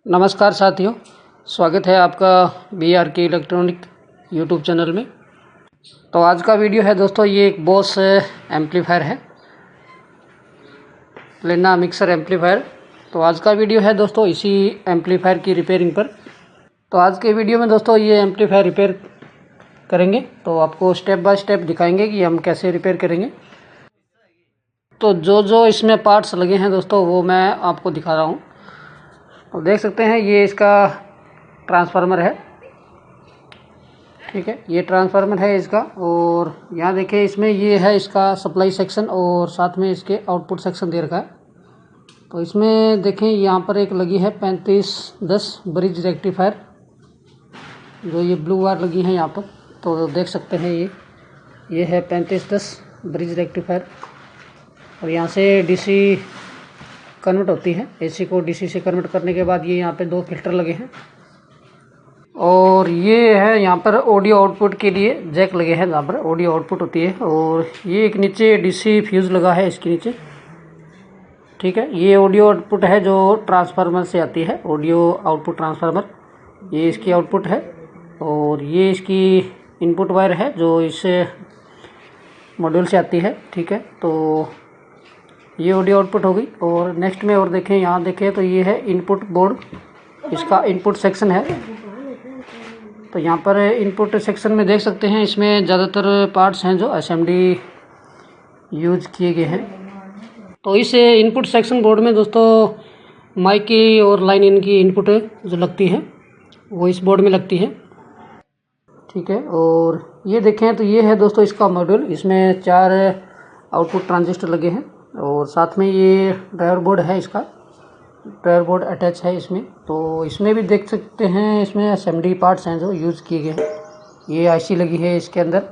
नमस्कार साथियों, स्वागत है आपका BRK इलेक्ट्रॉनिक यूट्यूब चैनल में। तो आज का वीडियो है दोस्तों, ये एक बोस एम्पलीफायर है, लेना मिक्सर एम्पलीफायर। तो आज का वीडियो है दोस्तों इसी एम्पलीफायर की रिपेयरिंग पर। तो आज के वीडियो में दोस्तों ये एम्पलीफायर रिपेयर करेंगे, तो आपको स्टेप बाय स्टेप दिखाएंगे कि हम कैसे रिपेयर करेंगे। तो जो इसमें पार्ट्स लगे हैं दोस्तों वो मैं आपको दिखा रहा हूँ। तो देख सकते हैं ये इसका ट्रांसफार्मर है, ठीक है, ये ट्रांसफार्मर है इसका। और यहाँ देखिए इसमें ये है इसका सप्लाई सेक्शन और साथ में इसके आउटपुट सेक्शन दे रखा है। तो इसमें देखें यहाँ पर एक लगी है 3510 ब्रिज रेक्टिफायर, जो ये ब्लू वायर लगी है यहाँ पर। तो देख सकते हैं ये है 3510 ब्रिज रेक्टिफायर। और यहाँ से DC कन्वर्ट होती है, AC को DC से कन्वर्ट करने के बाद ये यहाँ पे 2 फिल्टर लगे हैं। और ये है यहाँ पर ऑडियो आउटपुट के लिए जैक लगे हैं, जहाँ पर ऑडियो आउटपुट होती है। और ये एक नीचे DC फ्यूज़ लगा है इसके नीचे, ठीक है। ये ऑडियो आउटपुट है जो ट्रांसफार्मर से आती है, ऑडियो आउटपुट ट्रांसफार्मर, ये इसकी आउटपुट है। और ये इसकी इनपुट वायर है जो इस मॉड्यूल से आती है, ठीक है। तो ये ऑडियो आउटपुट हो गई। और नेक्स्ट में और देखें, यहाँ देखें तो ये है इनपुट बोर्ड, इसका इनपुट सेक्शन है। तो यहाँ पर इनपुट सेक्शन में देख सकते हैं इसमें ज़्यादातर पार्ट्स हैं जो SMD यूज किए गए हैं। तो इस इनपुट सेक्शन बोर्ड में दोस्तों माइक की और लाइन इन की इनपुट जो लगती है वो इस बोर्ड में लगती है, ठीक है। और ये देखें तो ये है दोस्तों इसका मॉड्यूल, इसमें 4 आउटपुट ट्रांजिस्टर लगे हैं। और साथ में ये ड्राइवर बोर्ड है, इसका ड्राइवर बोर्ड अटैच है इसमें। तो इसमें भी देख सकते हैं इसमें SMD पार्ट्स हैं जो यूज़ किए गए हैं। ये IC लगी है इसके अंदर,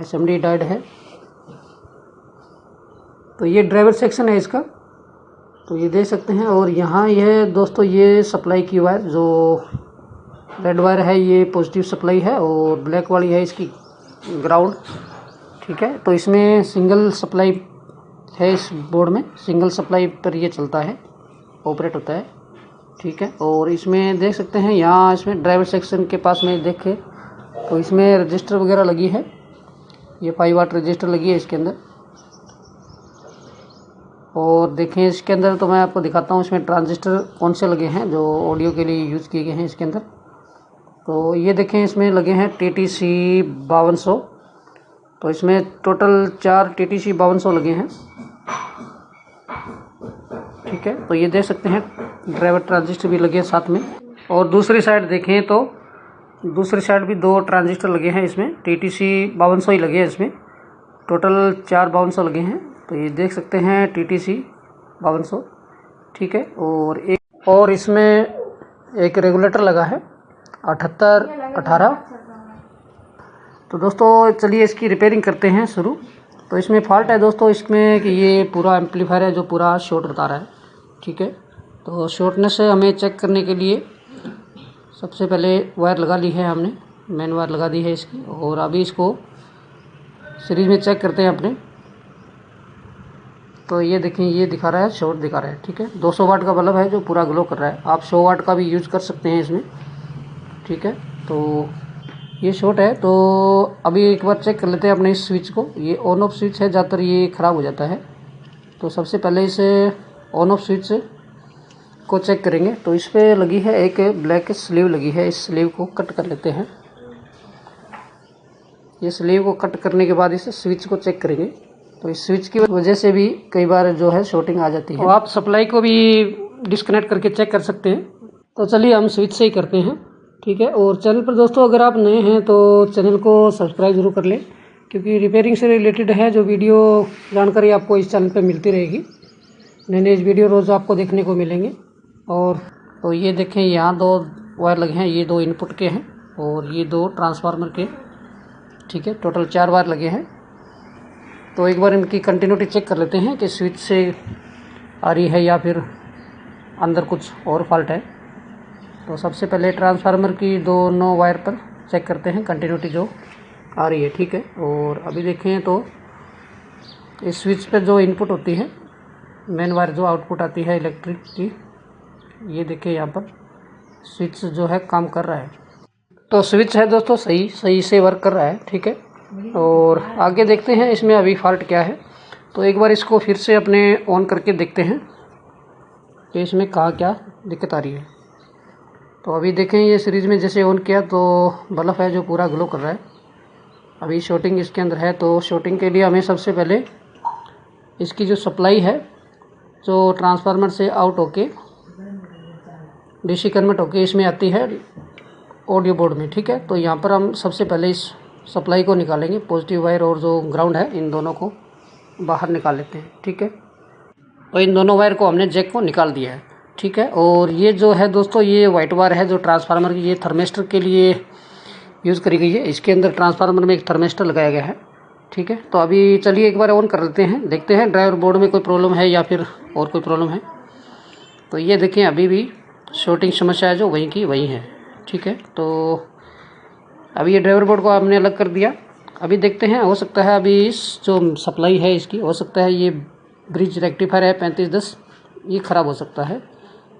SMD डायोड है। तो ये ड्राइवर सेक्शन है इसका, तो ये देख सकते हैं। और यहाँ यह दोस्तों ये सप्लाई की वायर, जो रेड वायर है ये पॉजिटिव सप्लाई है और ब्लैक वाली है इसकी ग्राउंड, ठीक है। तो इसमें सिंगल सप्लाई है, इस बोर्ड में सिंगल सप्लाई पर ये चलता है, ऑपरेट होता है, ठीक है। और इसमें देख सकते हैं यहाँ इसमें ड्राइवर सेक्शन के पास में देखें तो इसमें रजिस्टर वगैरह लगी है, ये 5 वाट रजिस्टर लगी है इसके अंदर। और देखें इसके अंदर तो मैं आपको दिखाता हूँ इसमें ट्रांजिस्टर कौन से लगे हैं जो ऑडियो के लिए यूज़ किए गए हैं इसके अंदर। तो ये देखें इसमें लगे हैं TTC 5200। तो इसमें टोटल 4 TTC 5200 लगे हैं, ठीक है। तो ये देख सकते हैं ड्राइवर ट्रांजिस्टर भी लगे हैं साथ में। और दूसरी साइड देखें तो दूसरी साइड भी 2 ट्रांजिस्टर लगे हैं, इसमें TTC 5200 ही लगे हैं, इसमें टोटल 4 5200 लगे हैं। तो ये देख सकते हैं TTC 5200, ठीक है। और इसमें एक रेगुलेटर लगा है 7818। तो दोस्तों चलिए इसकी रिपेयरिंग करते हैं शुरू। तो इसमें फॉल्ट है दोस्तों इसमें कि ये पूरा एम्पलीफायर है जो पूरा शॉर्ट बता रहा है, ठीक है। तो शॉर्टनेस हमें चेक करने के लिए सबसे पहले वायर लगा ली है हमने, मेन वायर लगा दी है इसकी। और अभी इसको सीरीज में चेक करते हैं अपने। तो ये देखें ये दिखा रहा है, शॉर्ट दिखा रहा है, ठीक है। 200 वाट का बल्ब है जो पूरा ग्लो कर रहा है, आप 100 वाट का भी यूज़ कर सकते हैं इसमें, ठीक है। तो ये शॉर्ट है। तो अभी एक बार चेक कर लेते हैं अपने इस स्विच को, ये ऑन ऑफ स्विच है, ज़्यादातर ये ख़राब हो जाता है। तो सबसे पहले इस ऑन ऑफ स्विच को चेक करेंगे। तो इस पर लगी है एक ब्लैक स्लीव लगी है, इस स्लीव को कट कर लेते हैं। ये स्लीव को कट करने के बाद इस स्विच को चेक करेंगे। तो इस स्विच की वजह से भी कई बार जो है शॉर्टिंग आ जाती है। तो आप सप्लाई को भी डिस्कनेक्ट करके चेक कर सकते हैं। तो चलिए हम स्विच से ही करते हैं, ठीक है। और चैनल पर दोस्तों अगर आप नए हैं तो चैनल को सब्सक्राइब जरूर कर लें, क्योंकि रिपेयरिंग से रिलेटेड है जो वीडियो जानकारी आपको इस चैनल पर मिलती रहेगी। नए वीडियो रोज़ आपको देखने को मिलेंगे। और तो ये देखें यहाँ 2 वायर लगे हैं, ये 2 इनपुट के हैं और ये 2 ट्रांसफार्मर के, ठीक है। टोटल 4 वायर लगे हैं। तो एक बार इनकी कंटिन्यूटी चेक कर लेते हैं कि स्विच से आ रही है या फिर अंदर कुछ और फॉल्ट है। तो सबसे पहले ट्रांसफार्मर की दोनों वायर पर चेक करते हैं कंटिन्यूटी जो आ रही है, ठीक है। और अभी देखें तो इस स्विच पर जो इनपुट होती है, मेन वायर जो आउटपुट आती है इलेक्ट्रिक की, ये देखिए यहाँ पर स्विच जो है काम कर रहा है। तो स्विच है दोस्तों सही से वर्क कर रहा है, ठीक है। और आगे देखते हैं इसमें अभी फॉल्ट क्या है। तो एक बार इसको फिर से अपने ऑन करके देखते हैं कि इसमें कहाँ क्या दिक्कत आ रही है। तो अभी देखें ये सीरीज़ में जैसे ऑन किया तो बल्ब है जो पूरा ग्लो कर रहा है। अभी शॉर्टिंग इसके अंदर है, तो शॉर्टिंग के लिए हमें सबसे पहले इसकी जो सप्लाई है जो ट्रांसफार्मर से आउट होके डीसी कन्वर्ट होके इसमें आती है ऑडियो बोर्ड में, ठीक है। तो यहाँ पर हम सबसे पहले इस सप्लाई को निकालेंगे, पॉजिटिव वायर और जो ग्राउंड है इन दोनों को बाहर निकाल लेते हैं, ठीक है। तो इन दोनों वायर को हमने जैक को निकाल दिया है, ठीक है। और ये जो है दोस्तों ये वाइट वायर है जो ट्रांसफार्मर की, ये थर्मिस्टर के लिए यूज़ करी गई है। इसके अंदर ट्रांसफार्मर में एक थर्मिस्टर लगाया गया है, ठीक है। तो अभी चलिए एक बार ऑन कर लेते हैं, देखते हैं ड्राइवर बोर्ड में कोई प्रॉब्लम है या फिर और कोई प्रॉब्लम है। तो ये देखें अभी भी शॉर्टिंग समस्या है जो वहीं की वहीं है, ठीक है। तो अभी ये ड्राइवर बोर्ड को आपने अलग कर दिया। अभी देखते हैं, हो सकता है अभी इस जो सप्लाई है इसकी, हो सकता है ये ब्रिज रेक्टिफायर है 3510, ये ख़राब हो सकता है।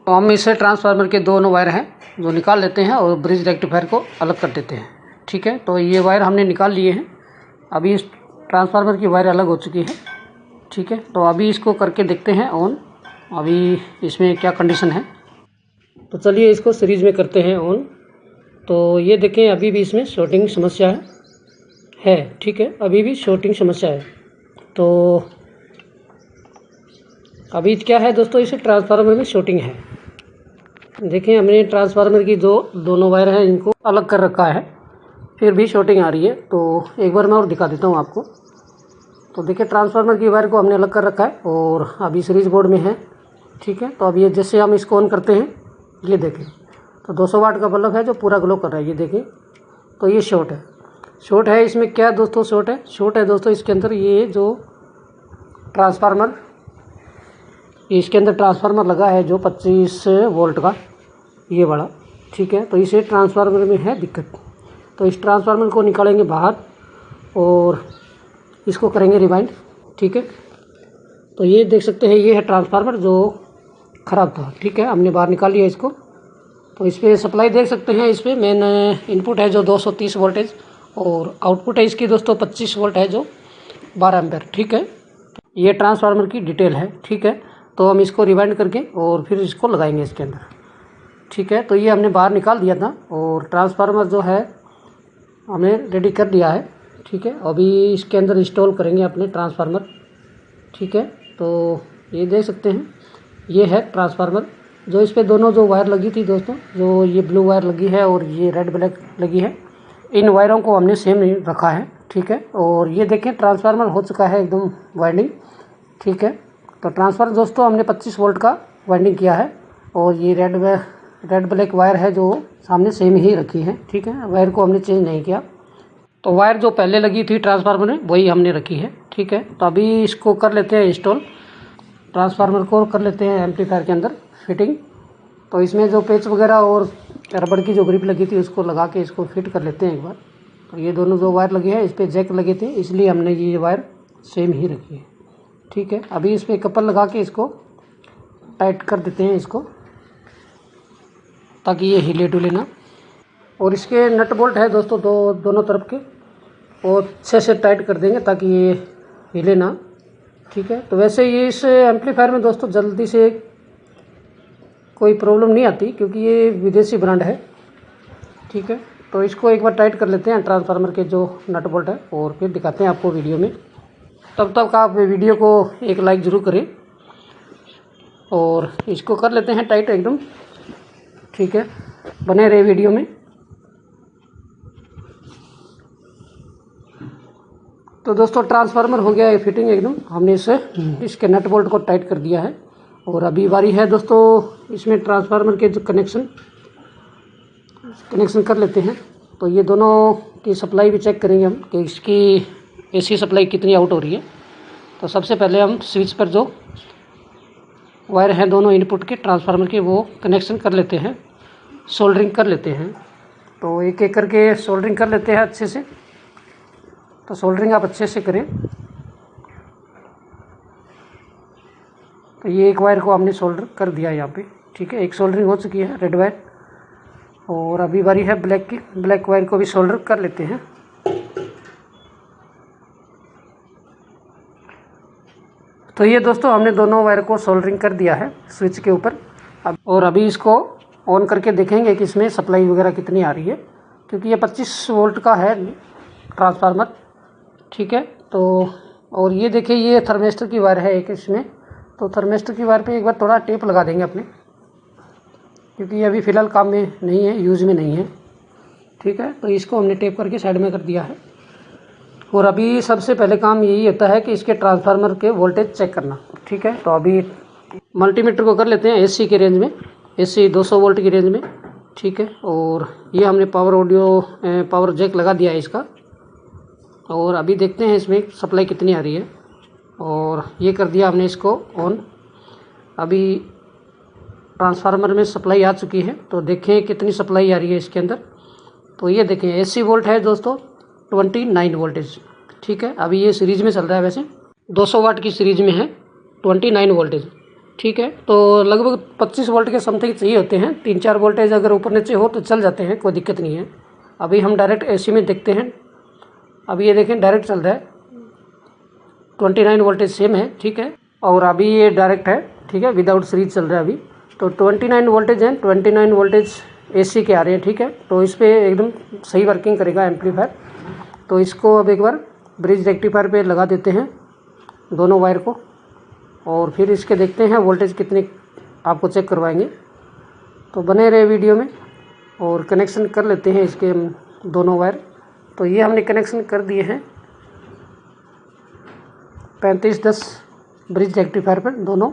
तो हम इसे ट्रांसफार्मर के दोनों वायर हैं जो निकाल लेते हैं और ब्रिज रेक्टिफायर को अलग कर देते हैं, ठीक है। तो ये वायर हमने निकाल लिए हैं। अभी इस ट्रांसफार्मर की वायर अलग हो चुकी है, ठीक है। तो अभी इसको करके देखते हैं ऑन, अभी इसमें क्या कंडीशन है। तो चलिए इसको सीरीज़ में करते हैं ऑन। तो ये देखें अभी भी इसमें शॉर्टिंग समस्या है, ठीक है, अभी भी शॉर्टिंग समस्या है। तो अभी क्या है दोस्तों, इसे ट्रांसफार्मर में शॉर्टिंग है। देखें हमने ट्रांसफार्मर की जो दोनों वायर हैं इनको अलग कर रखा है, फिर भी शॉर्टिंग आ रही है। तो एक बार मैं और दिखा देता हूँ आपको। तो देखिए ट्रांसफार्मर की वायर को हमने अलग कर रखा है और अभी सीरीज बोर्ड में है, ठीक है। तो अब ये जैसे हम इसको ऑन करते हैं, ये देखें तो 200 वाट का बल्ब है जो पूरा ग्लो कर रहा है, ये देखें। तो ये शॉर्ट है इसमें क्या दोस्तों, शॉर्ट है दोस्तों इसके अंदर ये जो ट्रांसफार्मर, इसके अंदर ट्रांसफार्मर लगा है जो 25 वोल्ट का, ये बड़ा, ठीक है। तो इसे ट्रांसफार्मर में है दिक्कत। तो इस ट्रांसफार्मर को निकालेंगे बाहर और इसको करेंगे रिवाइंड, ठीक है। तो ये देख सकते हैं ये है ट्रांसफार्मर जो ख़राब था, ठीक है। हमने बाहर निकाल लिया इसको। तो इस पर सप्लाई देख सकते हैं, इस पर मेन इनपुट है जो 230 वोल्टेज और आउटपुट है इसकी दोस्तों 25 वोल्ट है जो 12 एम्पेयर, ठीक है। ये ट्रांसफार्मर की डिटेल है, ठीक है। तो हम इसको रिवाइंड करके और फिर इसको लगाएंगे इसके अंदर, ठीक है। तो ये हमने बाहर निकाल दिया था और ट्रांसफार्मर जो है हमने रेडी कर दिया है, ठीक है। अभी इसके अंदर इंस्टॉल करेंगे अपने ट्रांसफार्मर, ठीक है। तो ये देख सकते हैं ये है ट्रांसफार्मर जो इस पर दोनों जो वायर लगी थी दोस्तों, जो ये ब्लू वायर लगी है और ये रेड ब्लैक लगी है, इन वायरों को हमने सेम नहीं रखा है, ठीक है। और ये देखें ट्रांसफार्मर हो चुका है एकदम वाइंडिंग, ठीक है। तो ट्रांसफार्मर दोस्तों हमने 25 वोल्ट का वाइंडिंग किया है और ये रेड ब्लैक वायर है जो सामने सेम ही रखी है, ठीक है। वायर को हमने चेंज नहीं किया। तो वायर जो पहले लगी थी ट्रांसफार्मर में वही हमने रखी है, ठीक है। तो अभी इसको कर लेते हैं इंस्टॉल, ट्रांसफार्मर को कर लेते हैं एम्पलीफायर के अंदर फिटिंग। तो इसमें जो पेच वगैरह और रबड़ की जो ग्रिप लगी थी उसको लगा के इसको फिट कर लेते हैं एक बार। तो ये दोनों जो वायर लगे हैं इस पर जैक लगे थे, इसलिए हमने ये वायर सेम ही रखी है, ठीक है। अभी इस पर कपल लगा के इसको टाइट कर देते हैं इसको, ताकि ये हिले डुले ना। और इसके नट बोल्ट है दोस्तों दोनों तरफ के, और अच्छे से टाइट कर देंगे ताकि ये हिले ना, ठीक है। तो वैसे ये इस एम्पलीफायर में दोस्तों जल्दी से कोई प्रॉब्लम नहीं आती क्योंकि ये विदेशी ब्रांड है, ठीक है। तो इसको एक बार टाइट कर लेते हैं ट्रांसफार्मर के जो नट बोल्ट है और फिर दिखाते हैं आपको वीडियो में। तब तक आप वीडियो को एक लाइक ज़रूर करें और इसको कर लेते हैं टाइट एकदम, ठीक है। बने रहे वीडियो में। तो दोस्तों ट्रांसफार्मर हो गया है फिटिंग एकदम, हमने इसके नट बोल्ट को टाइट कर दिया है। और अभी बारी है दोस्तों इसमें ट्रांसफार्मर के जो कनेक्शन कर लेते हैं। तो ये दोनों की सप्लाई भी चेक करेंगे हम कि इसकी एसी सप्लाई कितनी आउट हो रही है। तो सबसे पहले हम स्विच पर जो वायर हैं दोनों इनपुट के ट्रांसफार्मर के वो कनेक्शन कर लेते हैं, सोल्डरिंग कर लेते हैं। तो एक एक करके सोल्डरिंग कर लेते हैं अच्छे से। तो सोल्डरिंग आप अच्छे से करें। तो ये एक वायर को हमने सोल्डर कर दिया यहाँ पे, ठीक है, एक सोल्डरिंग हो चुकी है रेड वायर, और अभी बारी है ब्लैक की। ब्लैक वायर को भी सोल्डर कर लेते हैं। तो ये दोस्तों हमने दोनों वायर को सोल्डरिंग कर दिया है स्विच के ऊपर। और अभी इसको ऑन करके देखेंगे कि इसमें सप्लाई वगैरह कितनी आ रही है, क्योंकि ये 25 वोल्ट का है ट्रांसफार्मर। ठीक है, तो और ये देखिए ये थर्मिस्टर की वायर है एक इसमें। तो थर्मिस्टर की वायर पे एक बार थोड़ा टेप लगा देंगे अपने, क्योंकि ये अभी फ़िलहाल काम में नहीं है, यूज़ में नहीं है। ठीक है, तो इसको हमने टेप करके साइड में कर दिया है। और अभी सबसे पहले काम यही होता है कि इसके ट्रांसफार्मर के वोल्टेज चेक करना। ठीक है, तो अभी मल्टीमीटर को कर लेते हैं एसी के रेंज में, एसी 200 वोल्ट की रेंज में। ठीक है, और ये हमने पावर जैक लगा दिया है इसका। और अभी देखते हैं इसमें सप्लाई कितनी आ रही है। और ये कर दिया हमने इसको ऑन। अभी ट्रांसफार्मर में सप्लाई आ चुकी है, तो देखें कितनी सप्लाई आ रही है इसके अंदर। तो ये देखें 80 वोल्ट है दोस्तों, 29 वोल्टेज। ठीक है, अभी ये सीरीज़ में चल रहा है, वैसे 200 वाट की सीरीज़ में है 29 वोल्टेज। ठीक है, तो लगभग 25 वोल्ट के समथिंग चाहिए होते हैं। 3-4 वोल्टेज अगर ऊपर नीचे हो तो चल जाते हैं, कोई दिक्कत नहीं है। अभी हम डायरेक्ट एसी में देखते हैं। अभी ये देखें डायरेक्ट चल रहा है, 29 वोल्टेज सेम है। ठीक है, और अभी ये डायरेक्ट है। ठीक है, विदाउट सीरीज चल रहा है अभी। तो 29 वोल्टेज हैं, 29 वोल्टेज एसी के आ रहे हैं। ठीक है, तो इस पर एकदम सही वर्किंग करेगा एम्पलीफायर। तो इसको अब एक बार ब्रिज रेक्टिफायर पे लगा देते हैं दोनों वायर को, और फिर इसके देखते हैं वोल्टेज कितने आपको चेक करवाएंगे। तो बने रहे वीडियो में, और कनेक्शन कर लेते हैं इसके दोनों वायर। तो ये हमने कनेक्शन कर दिए हैं 3510 ब्रिज रेक्टिफायर पर, दोनों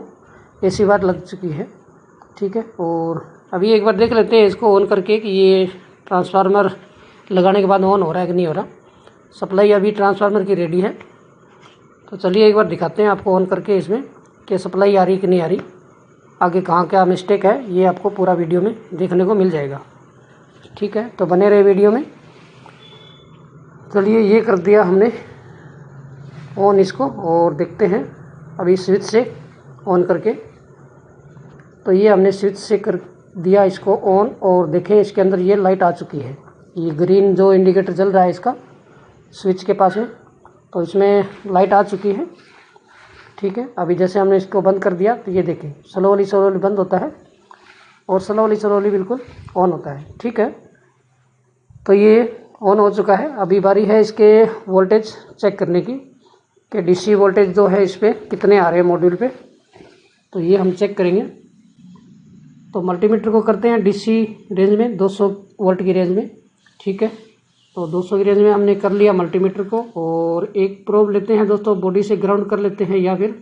एसी वायर लग चुकी है। ठीक है, और अभी एक बार देख लेते हैं इसको ऑन करके कि ये ट्रांसफार्मर लगाने के बाद ऑन हो रहा है कि नहीं हो रहा। सप्लाई अभी ट्रांसफार्मर की रेडी है, तो चलिए एक बार दिखाते हैं आपको ऑन करके इसमें कि सप्लाई आ रही कि नहीं आ रही। आगे कहाँ क्या मिस्टेक है ये आपको पूरा वीडियो में देखने को मिल जाएगा। ठीक है, तो बने रहे वीडियो में। चलिए ये कर दिया हमने ऑन इसको, और देखते हैं अभी स्विच से ऑन करके। तो ये हमने स्विच से कर दिया इसको ऑन, और देखें इसके अंदर ये लाइट आ चुकी है। ये ग्रीन जो इंडिकेटर जल रहा है इसका स्विच के पास में, तो इसमें लाइट आ चुकी है। ठीक है, अभी जैसे हमने इसको बंद कर दिया तो ये देखें स्लोली बंद होता है, और स्लोली बिल्कुल ऑन होता है। ठीक है, तो ये ऑन हो चुका है। अभी बारी है इसके वोल्टेज चेक करने की कि डीसी वोल्टेज जो है इस पर कितने आ रहे हैं मॉड्यूल पे। तो ये हम चेक करेंगे। तो मल्टीमीटर को करते हैं डीसी रेंज में, 200 वोल्ट की रेंज में। ठीक है, तो 200 की रेंज में हमने कर लिया मल्टीमीटर को। और एक प्रोब लेते हैं दोस्तों, बॉडी से ग्राउंड कर लेते हैं, या फिर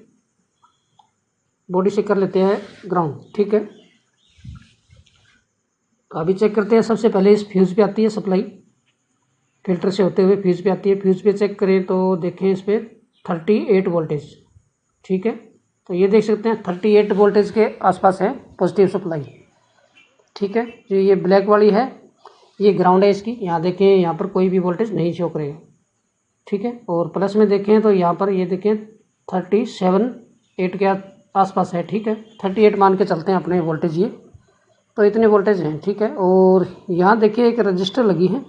बॉडी से कर लेते हैं ग्राउंड। ठीक है, तो अभी चेक करते हैं। सबसे पहले इस फ्यूज़ पे आती है सप्लाई, फिल्टर से होते हुए फ्यूज़ पे आती है। फ्यूज़ पे चेक करें तो देखें इस पर 38 वोल्टेज। ठीक है, तो ये देख सकते हैं 38 वोल्टेज के आसपास है पॉजिटिव सप्लाई। ठीक है, जो ये ब्लैक वाली है ये ग्राउंड है इसकी। यहाँ देखें, यहाँ पर कोई भी वोल्टेज नहीं शो करेगा। ठीक है, और प्लस में देखें तो यहाँ पर ये देखें 37.8 के आसपास है। ठीक है, 38 मान के चलते हैं अपने वोल्टेज ये, तो इतने वोल्टेज हैं। ठीक है, और यहाँ देखिए एक रजिस्टर लगी है।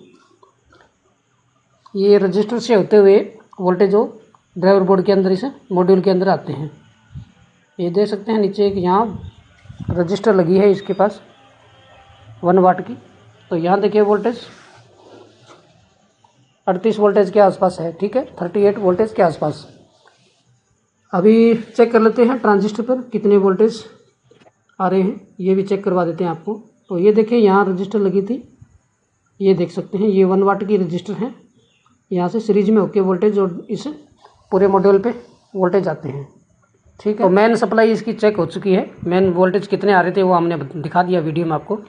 ये रजिस्टर से होते हुए वोल्टेज जो ड्राइवर बोर्ड के अंदर, इस मॉड्यूल के अंदर आते हैं। ये देख सकते हैं नीचे एक यहाँ रजिस्टर लगी है इसके पास 1 वाट की। तो यहाँ देखिए वोल्टेज 38 वोल्टेज के आसपास है। ठीक है, 38 वोल्टेज के आसपास। अभी चेक कर लेते हैं ट्रांजिस्टर पर कितने वोल्टेज आ रहे हैं, ये भी चेक करवा देते हैं आपको। तो ये देखिए यहाँ रजिस्टर लगी थी, ये देख सकते हैं ये 1 वाट की रजिस्टर है। यहाँ से सीरीज में होके वोल्टेज और इस पूरे मॉड्यूल पे वोल्टेज आते हैं। ठीक है, तो मेन सप्लाई इसकी चेक हो चुकी है। मेन वोल्टेज कितने आ रहे थे वो हमने दिखा दिया वीडियो में आपको।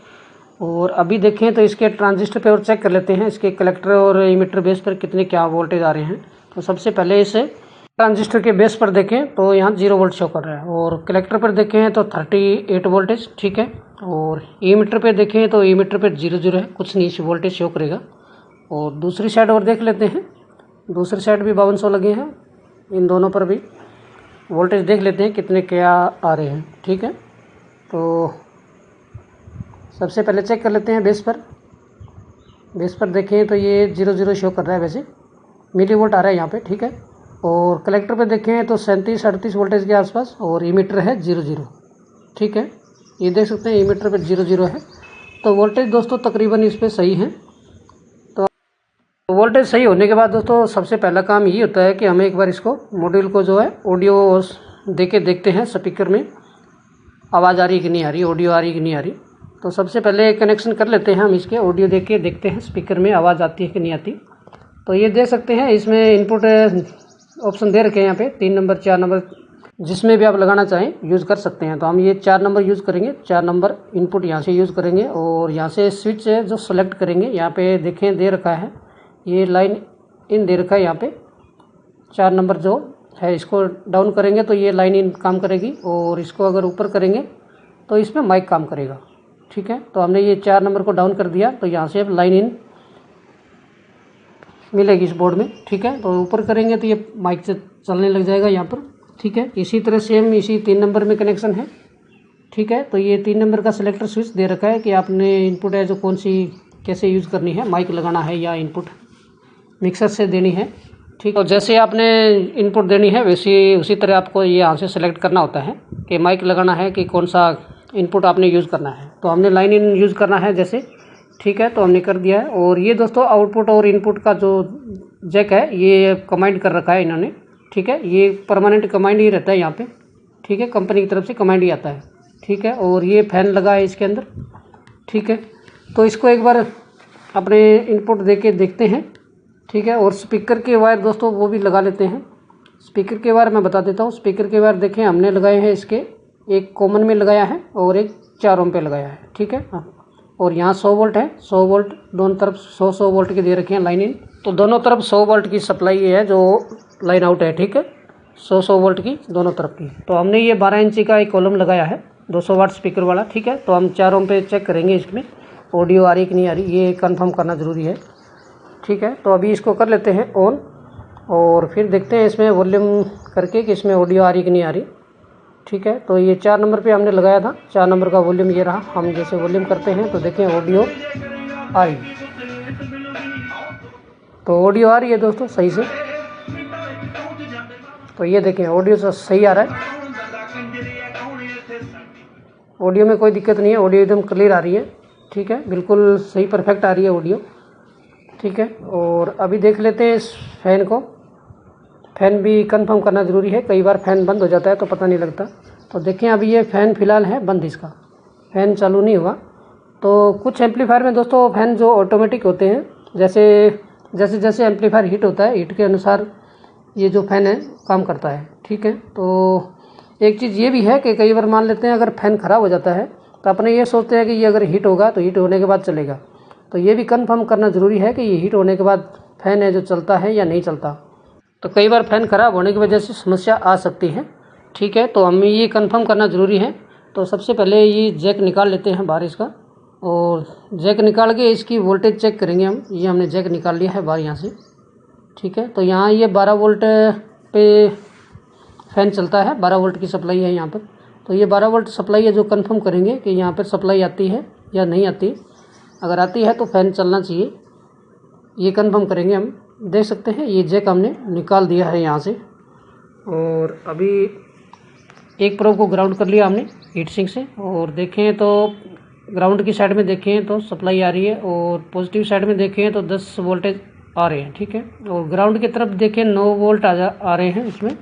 और अभी देखें तो इसके ट्रांजिस्टर पे और चेक कर लेते हैं इसके कलेक्टर और इमीटर बेस पर कितने क्या वोल्टेज आ रहे हैं। तो सबसे पहले इसे ट्रांजिस्टर के बेस पर देखें तो यहाँ 0 वोल्ट शो कर रहा है, और कलेक्टर पर देखें तो 38 वोल्टेज। ठीक है, और इमीटर पे देखें तो इमीटर पे 0 है, कुछ नहीं वोल्टेज शो करेगा। और दूसरी साइड और देख लेते हैं, दूसरी साइड भी 5200 लगे हैं, इन दोनों पर भी वोल्टेज देख लेते हैं कितने क्या आ रहे हैं। ठीक है, तो सबसे पहले चेक कर लेते हैं बेस पर देखें तो ये 00 शो कर रहा है, वैसे मिली वोल्ट आ रहा है यहाँ पे, ठीक है। और कलेक्टर पे देखें तो 37-38 वोल्टेज के आसपास, और ईमीटर है 00, ठीक है। ये देख सकते हैं ईमीटर पे 00 है। तो वोल्टेज दोस्तों तकरीबन इस पर सही है। तो वोल्टेज सही होने के बाद दोस्तों सबसे पहला काम ये होता है कि हमें एक बार इसको मॉड्यूल को जो है ऑडियो दे के देखते हैं स्पीकर में आवाज़ आ रही कि नहीं आ रही, ऑडियो आ रही कि नहीं आ रही। तो सबसे पहले कनेक्शन कर लेते हैं हम इसके, ऑडियो दे के देखते हैं स्पीकर में आवाज़ आती है कि नहीं आती। तो ये देख सकते हैं इसमें इनपुट ऑप्शन दे रखे हैं यहाँ पे 3 नंबर 4 नंबर, जिसमें भी आप लगाना चाहें यूज़ कर सकते हैं। तो हम ये 4 नंबर यूज़ करेंगे, 4 नंबर इनपुट यहाँ से यूज़ करेंगे। और यहाँ से स्विच है जो सेलेक्ट करेंगे, यहाँ पे देखें दे रखा है ये लाइन इन दे रखा है यहाँ पे 4 नंबर जो है, इसको डाउन करेंगे तो ये लाइन इन काम करेगी, और इसको अगर ऊपर करेंगे तो इसमें माइक काम करेगा, ठीक है। तो हमने ये 4 नंबर को डाउन कर दिया, तो यहाँ से अब लाइन इन मिलेगी इस बोर्ड में, ठीक है। तो ऊपर करेंगे तो ये माइक से चलने लग जाएगा यहाँ पर, ठीक है। इसी तरह सेम इसी 3 नंबर में कनेक्शन है, ठीक है। तो ये 3 नंबर का सिलेक्टर स्विच दे रखा है कि आपने इनपुट है जो कौन सी कैसे यूज़ करनी है, माइक लगाना है या इनपुट मिक्सर से देनी है, ठीक। और जैसे आपने इनपुट देनी है वैसे उसी तरह आपको ये यहाँ से सेलेक्ट करना होता है कि माइक लगाना है कि कौन सा इनपुट आपने यूज़ करना है। तो हमने लाइन इन यूज़ करना है जैसे, ठीक है। तो हमने कर दिया है। और ये दोस्तों आउटपुट और इनपुट का जो जैक है ये कमांड कर रखा है इन्होंने, ठीक है। ये परमानेंट कमांड ही रहता है यहाँ पे, ठीक है, कंपनी की तरफ से कमांड ही आता है, ठीक है। और ये फैन लगा है इसके अंदर, ठीक है। तो इसको एक बार अपने इनपुट दे के देखते हैं, ठीक है। और स्पीकर के वायर दोस्तों वो भी लगा लेते हैं। स्पीकर के वायर मैं बता देता हूँ। स्पीकर के वायर देखें हमने लगाए हैं इसके, एक कॉमन में लगाया है और एक 4 ओम पे लगाया है, ठीक है। और यहाँ 100 वोल्ट है, 100 वोल्ट दोनों तरफ 100 वोल्ट के दे रखे हैं लाइन इन। तो दोनों तरफ 100 वोल्ट की सप्लाई है जो लाइन आउट है, ठीक है, 100 वोल्ट की दोनों तरफ की। तो हमने ये 12 इंची का एक कॉलम लगाया है 200 वाट स्पीकर वाला, ठीक है। तो हम 4 ओम पे चेक करेंगे इसमें ऑडियो आ रही कि नहीं आ रही, ये कंफर्म करना ज़रूरी है, ठीक है। तो अभी इसको कर लेते हैं ऑन, और फिर देखते हैं इसमें वॉल्यूम करके कि इसमें ऑडियो आ रही कि नहीं आ रही, ठीक है। तो ये 4 नंबर पे हमने लगाया था, 4 नंबर का वॉल्यूम ये रहा। हम जैसे वॉल्यूम करते हैं तो देखें ऑडियो आ रही, तो ऑडियो आ रही है दोस्तों सही से। तो ये देखें ऑडियो तो सही आ रहा है, ऑडियो में कोई दिक्कत नहीं है, ऑडियो एकदम क्लियर आ रही है, ठीक है, बिल्कुल सही परफेक्ट आ रही है ऑडियो, ठीक है। और अभी देख लेते हैं इस फैन को, फ़ैन भी कंफर्म करना ज़रूरी है, कई बार फ़ैन बंद हो जाता है तो पता नहीं लगता। तो देखें अभी ये फ़ैन फ़िलहाल है बंद, इसका फ़ैन चालू नहीं हुआ। तो कुछ एम्पलीफायर में दोस्तों फ़ैन जो ऑटोमेटिक होते हैं, जैसे जैसे एम्पलीफायर हीट होता है, हीट के अनुसार ये जो फ़ैन है काम करता है, ठीक है। तो एक चीज़ ये भी है कि कई बार मान लेते हैं अगर फ़ैन ख़राब हो जाता है तो अपने ये सोचते हैं कि ये अगर हीट होगा तो हीट होने के बाद चलेगा। तो ये भी कंफर्म करना ज़रूरी है कि ये हीट होने के बाद फ़ैन है जो चलता है या नहीं चलता। तो कई बार फ़ैन ख़राब होने की वजह से समस्या आ सकती है, ठीक है। तो हमें ये कंफर्म करना ज़रूरी है। तो सबसे पहले ये जैक निकाल लेते हैं बाहर इसका, और जैक निकाल के इसकी वोल्टेज चेक करेंगे हम। ये हमने जैक निकाल लिया है बाहर यहाँ से, ठीक है। तो यहाँ ये 12 वोल्ट पे फ़ैन चलता है, 12 वोल्ट की सप्लाई है यहाँ पर। तो ये 12 वोल्ट सप्लाई है जो कंफर्म करेंगे कि यहाँ पर सप्लाई आती है या नहीं आती। अगर आती है तो फ़ैन चलना चाहिए, ये कंफर्म करेंगे हम। देख सकते हैं ये जैक हमने निकाल दिया है यहाँ से। और अभी एक प्रोब को ग्राउंड कर लिया हमने हीट सिंक से, और देखें तो ग्राउंड की साइड में देखें तो सप्लाई आ रही है, और पॉजिटिव साइड में देखें तो 10 वोल्टेज आ रहे हैं, ठीक है। और ग्राउंड की तरफ देखें 9 वोल्ट आ रहे हैं इसमें।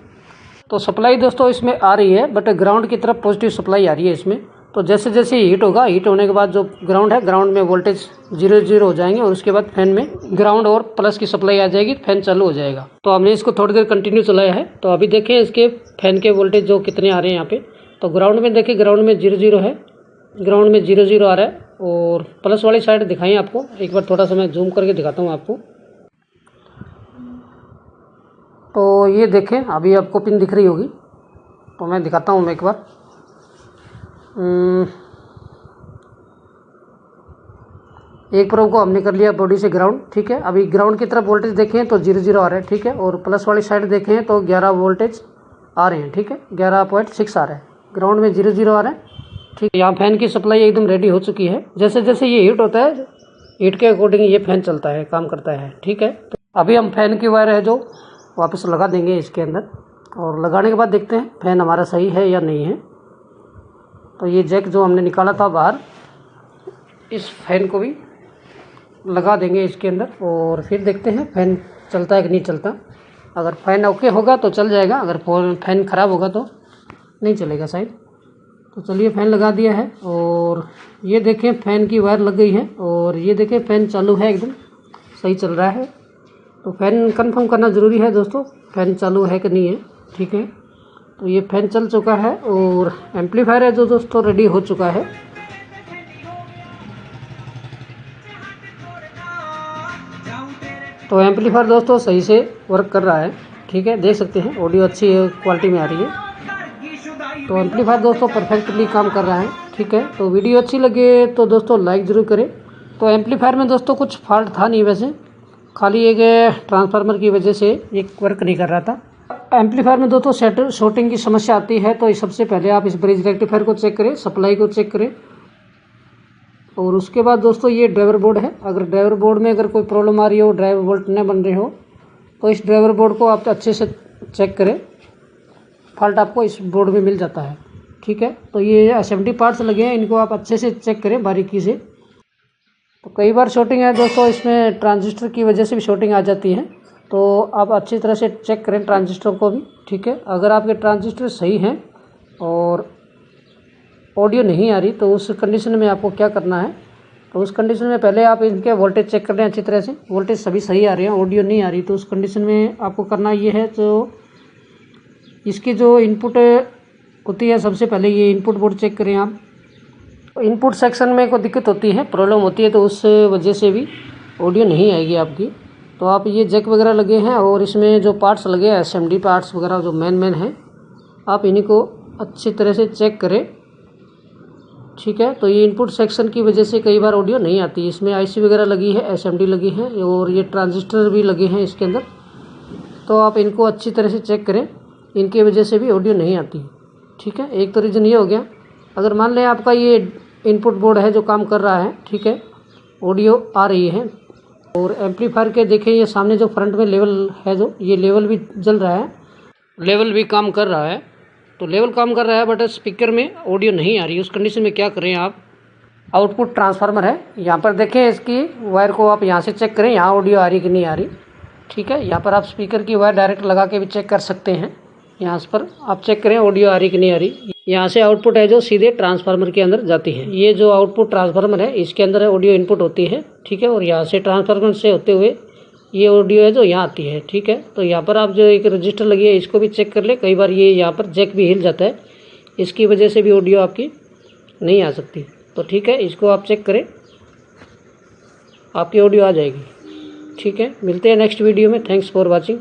तो सप्लाई दोस्तों इसमें आ रही है, बट ग्राउंड की तरफ पॉजिटिव सप्लाई आ रही है इसमें। तो जैसे जैसे हीट होगा, हीट होने के बाद जो ग्राउंड है, ग्राउंड में वोल्टेज 0 हो जाएंगे, और उसके बाद फैन में ग्राउंड और प्लस की सप्लाई आ जाएगी, फैन चालू हो जाएगा। तो हमने इसको थोड़ी देर कंटिन्यू चलाया है। तो अभी देखें इसके फैन के वोल्टेज जो कितने आ रहे हैं यहाँ पे। तो ग्राउंड में देखें, ग्राउंड में 0 है, ग्राउंड में 0 आ रहा है। और प्लस वाली साइड दिखाएँ आपको, एक बार थोड़ा सा मैं जूम करके दिखाता हूँ आपको। तो ये देखें अभी आपको पिन दिख रही होगी, तो मैं दिखाता हूँ एक बार। एक प्रोब को हमने कर लिया बॉडी से ग्राउंड, ठीक है। अभी ग्राउंड की तरफ वोल्टेज देखें तो 0 आ रहा है, ठीक है। और प्लस वाली साइड देखें तो 11 वोल्टेज आ रहे हैं, ठीक है, 11.6 आ रहा है। ग्राउंड में 0 आ रहा है, ठीक है, यहाँ फ़ैन की सप्लाई एकदम रेडी हो चुकी है। जैसे जैसे ये हीट होता है, हीट के अकॉर्डिंग ये फ़ैन चलता है, काम करता है। ठीक है, तो अभी हम फ़ैन की वायर है जो वापस लगा देंगे इसके अंदर, और लगाने के बाद देखते हैं फ़ैन हमारा सही है या नहीं है। तो ये जैक जो हमने निकाला था बाहर, इस फ़ैन को भी लगा देंगे इसके अंदर, और फिर देखते हैं फ़ैन चलता है कि नहीं चलता। अगर फ़ैन ओके होगा तो चल जाएगा, अगर फ़ैन ख़राब होगा तो नहीं चलेगा शायद। तो चलिए फ़ैन लगा दिया है, और ये देखें फ़ैन की वायर लग गई है, और ये देखें फ़ैन चालू है, एकदम सही चल रहा है। तो फ़ैन कंफर्म करना ज़रूरी है दोस्तों, फ़ैन चालू है कि नहीं है। ठीक है, तो ये फ़ैन चल चुका है, और एम्पलीफायर है जो दोस्तों रेडी हो चुका है। तो एम्पलीफायर दोस्तों सही से वर्क कर रहा है। ठीक है, देख सकते हैं ऑडियो अच्छी क्वालिटी में आ रही है। तो एम्पलीफायर दोस्तों परफेक्टली काम कर रहा है। ठीक है, तो वीडियो अच्छी लगे तो दोस्तों लाइक ज़रूर करें। तो एम्पलीफायर में दोस्तों कुछ फॉल्ट था नहीं, वैसे खाली एक ट्रांसफार्मर की वजह से एक वर्क नहीं कर रहा था। एम्पलीफायर में दोस्तों शॉर्टिंग की समस्या आती है, तो सबसे पहले आप इस ब्रिज रेक्टिफायर को चेक करें, सप्लाई को चेक करें, और उसके बाद दोस्तों ये ड्राइवर बोर्ड है। अगर ड्राइवर बोर्ड में अगर कोई प्रॉब्लम आ रही हो, ड्राइवर बोल्ट न बन रहे हो, तो इस ड्राइवर बोर्ड को आप अच्छे से चेक करें। फॉल्ट आपको इस बोर्ड में मिल जाता है। ठीक है, तो ये असेंबली पार्ट्स लगे हैं, इनको आप अच्छे से चेक करें बारीकी से। तो कई बार शॉर्टिंग है दोस्तों, इसमें ट्रांजिस्टर की वजह से भी शॉर्टिंग आ जाती है, तो आप अच्छी तरह से चेक करें ट्रांजिस्टर को भी। ठीक है, अगर आपके ट्रांजिस्टर सही हैं और ऑडियो नहीं आ रही, तो उस कंडीशन में आपको क्या करना है, तो उस कंडीशन में पहले आप इनके वोल्टेज चेक कर लें अच्छी तरह से। वोल्टेज सभी सही आ रहे हैं, ऑडियो नहीं आ रही, तो उस कंडीशन में आपको करना ये है, तो इसकी जो इनपुट होती है, सबसे पहले ये इनपुट बोर्ड चेक करें आप। इनपुट सेक्शन में कोई दिक्कत होती है, प्रॉब्लम होती है, तो उस वजह से भी ऑडियो नहीं आएगी आपकी। तो आप ये जैक वगैरह लगे हैं, और इसमें जो पार्ट्स लगे हैं एसएमडी पार्ट्स वगैरह जो मेन हैं, आप इन्हीं को अच्छी तरह से चेक करें। ठीक है, तो ये इनपुट सेक्शन की वजह से कई बार ऑडियो नहीं आती। इसमें आईसी वगैरह लगी है, एसएमडी लगी है, और ये ट्रांजिस्टर भी लगे हैं इसके अंदर, तो आप इनको अच्छी तरह से चेक करें, इनकी वजह से भी ऑडियो नहीं आती। ठीक है, एक तो रीज़न ये हो गया। अगर मान लें आपका ये इनपुट बोर्ड है जो काम कर रहा है, ठीक है, ऑडियो आ रही है, और एम्पलीफायर के देखें ये सामने जो फ्रंट में लेवल है, जो ये लेवल भी जल रहा है, लेवल भी काम कर रहा है, तो लेवल काम कर रहा है, बट स्पीकर में ऑडियो नहीं आ रही। उस कंडीशन में क्या करें आप, आउटपुट ट्रांसफार्मर है, यहाँ पर देखें इसकी वायर को आप यहाँ से चेक करें, यहाँ ऑडियो आ रही कि नहीं आ रही। ठीक है, यहाँ पर आप स्पीकर की वायर डायरेक्ट लगा के भी चेक कर सकते हैं। यहाँ पर आप चेक करें ऑडियो आ रही कि नहीं आ रही। यहाँ से आउटपुट है जो सीधे ट्रांसफार्मर के अंदर जाती है। ये जो आउटपुट ट्रांसफार्मर है, इसके अंदर ऑडियो इनपुट होती है। ठीक है, और यहाँ से ट्रांसफार्मर से होते हुए ये ऑडियो है जो यहाँ आती है। ठीक है, तो यहाँ पर आप जो एक रजिस्टर लगी है इसको भी चेक कर ले। कई बार ये यहाँ पर जैक भी हिल जाता है, इसकी वजह से भी ऑडियो आपकी नहीं आ सकती। तो ठीक है, इसको आप चेक करें, आपकी ऑडियो आ जाएगी। ठीक है, मिलते हैं नेक्स्ट वीडियो में। Thanks for watching.